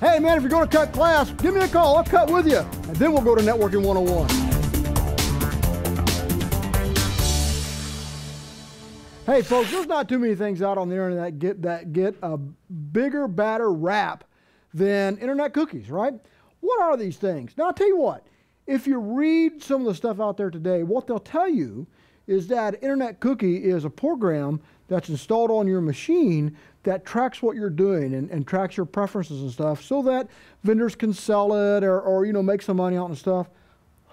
Hey man, if you're going to cut class, give me a call. I'll cut with you. And then we'll go to Networking 101. Hey folks, there's not too many things out on the internet that get a bigger, badder rap than internet cookies, right? What are these things? Now I'll tell you what, if you read some of the stuff out there today, what they'll tell you is that internet cookie is a program that's installed on your machine that tracks what you're doing and tracks your preferences and stuff so that vendors can sell it or you know, make some money out and stuff.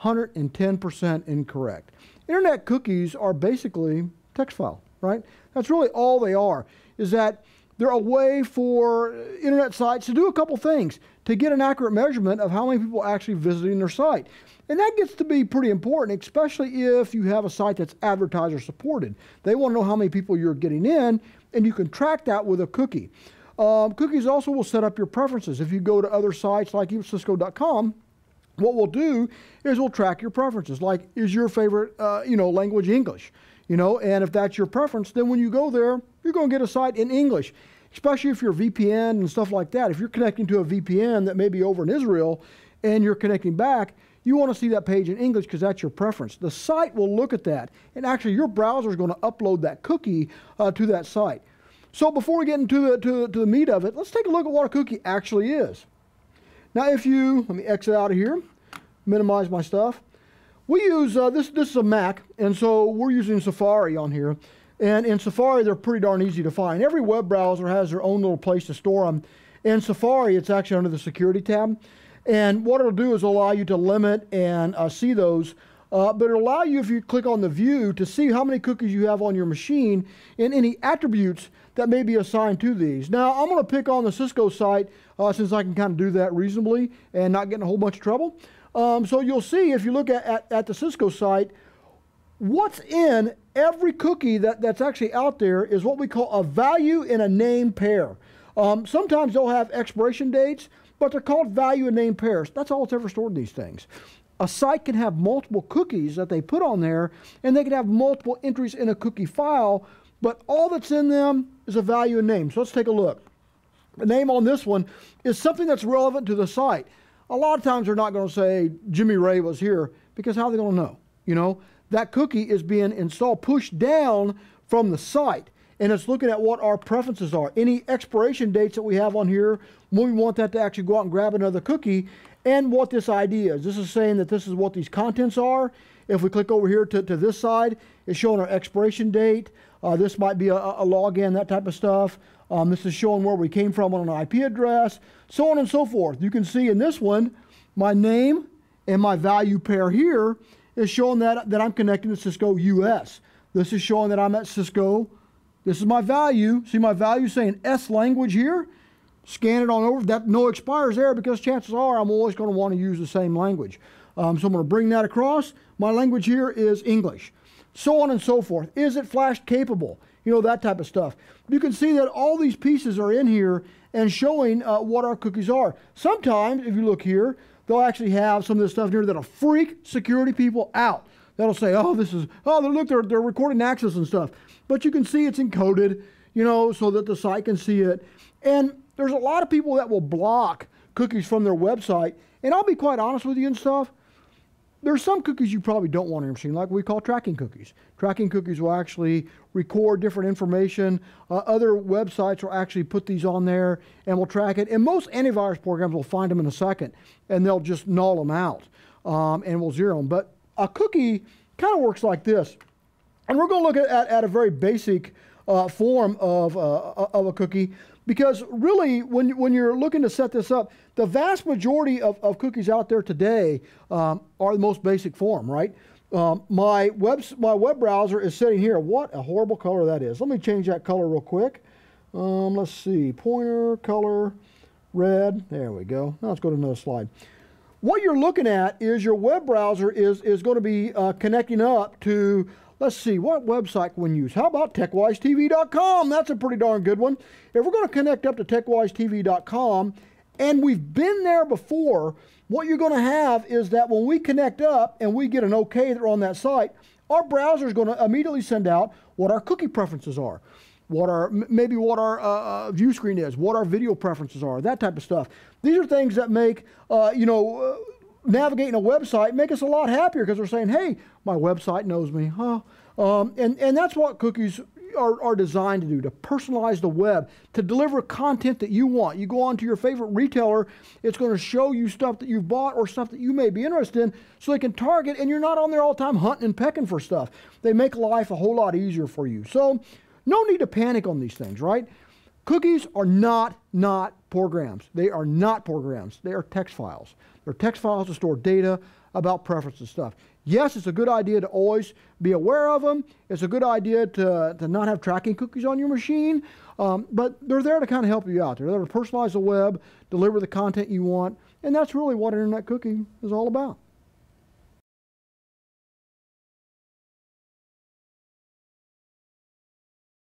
110% incorrect. Internet cookies are basically text file, right? That's really all they are, is that they're a way for internet sites to do a couple things, to get an accurate measurement of how many people are actually visiting their site. And that gets to be pretty important, especially if you have a site that's advertiser supported. They want to know how many people you're getting in, and you can track that with a cookie. Cookies also will set up your preferences. If you go to other sites like even Cisco.com, what we'll do is we'll track your preferences. Like, is your favorite language English? And if that's your preference, then when you go there, you're going to get a site in English, especially if you're VPN and stuff like that. If you're connecting to a VPN that may be over in Israel and you're connecting back, you want to see that page in English because that's your preference. The site will look at that, and actually your browser is going to upload that cookie to that site. So before we get into the meat of it, let's take a look at what a cookie actually is. Now let me exit out of here, minimize my stuff. We use, this is a Mac, and so we're using Safari on here. And in Safari, they're pretty darn easy to find. Every web browser has their own little place to store them. In Safari, it's actually under the Security tab. And what it'll do is allow you to limit and see those. But it'll allow you, if you click on the view, to see how many cookies you have on your machine and any attributes that may be assigned to these. Now, I'm going to pick on the Cisco site since I can kind of do that reasonably and not get in a whole bunch of trouble. So you'll see, if you look at the Cisco site, what's in every cookie that's actually out there is what we call a value in a name pair. Sometimes they'll have expiration dates, but they're called value and name pairs. That's all that's ever stored in these things. A site can have multiple cookies that they put on there, and they can have multiple entries in a cookie file, but all that's in them is a value and name. So let's take a look. The name on this one is something that's relevant to the site. A lot of times they're not going to say Jimmy Ray was here, because how are they going to know? That cookie is being installed, pushed down from the site, and it's looking at what our preferences are. Any expiration dates that we have on here, when we want that to actually go out and grab another cookie, and what this ID is. This is saying that this is what these contents are. If we click over here to this side, it's showing our expiration date. This might be a login, that type of stuff. This is showing where we came from on an IP address, so on and so forth. You can see in this one, my name and my value pair here is showing that I'm connecting to Cisco US. This is showing that I'm at Cisco. This is my value. See my value saying S language here? Scan it on over. That no expires there, because chances are I'm always going to want to use the same language. So I'm going to bring that across. My language here is English. So on and so forth. Is it flash capable? That type of stuff. You can see that all these pieces are in here and showing what our cookies are. Sometimes, if you look here, they'll actually have some of this stuff here that'll freak security people out. That'll say, look, they're recording access and stuff. But you can see it's encoded, so that the site can see it. And there's a lot of people that will block cookies from their website. And I'll be quite honest with you and stuff. There's some cookies you probably don't want on your machine, like we call tracking cookies. Tracking cookies will actually record different information. Other websites will actually put these on there and will track it. And most antivirus programs will find them in a second, and they'll just null them out and will zero them. But a cookie kind of works like this. And we're going to look at a very basic form of a cookie, because really, when you're looking to set this up, the vast majority of cookies out there today are the most basic form, right? My web browser is sitting here. What a horrible color that is. Let me change that color real quick. Let's see, pointer, color, red. There we go. Now let's go to another slide. What you're looking at is your web browser is going to be connecting up to, let's see, what website can we use? How about TechWiseTV.com? That's a pretty darn good one. If we're going to connect up to TechWiseTV.com, and we've been there before, what you're going to have is that when we connect up and we get an OK that are on that site, our browser is going to immediately send out what our cookie preferences are. maybe what our view screen is, what our video preferences are, that type of stuff. These are things that make, navigating a website make us a lot happier because we're saying, hey, my website knows me, huh? And that's what cookies are designed to do, to personalize the web, to deliver content that you want. You go on to your favorite retailer, it's going to show you stuff that you've bought or stuff that you may be interested in so they can target, and you're not on there all the time hunting and pecking for stuff. They make life a whole lot easier for you. So no need to panic on these things, right? Cookies are not programs. They are not programs. They are text files. They're text files to store data about preferences and stuff. Yes, it's a good idea to always be aware of them. It's a good idea to not have tracking cookies on your machine, but they're there to kind of help you out. They're there to personalize the web, deliver the content you want, and that's really what Internet Cookie is all about.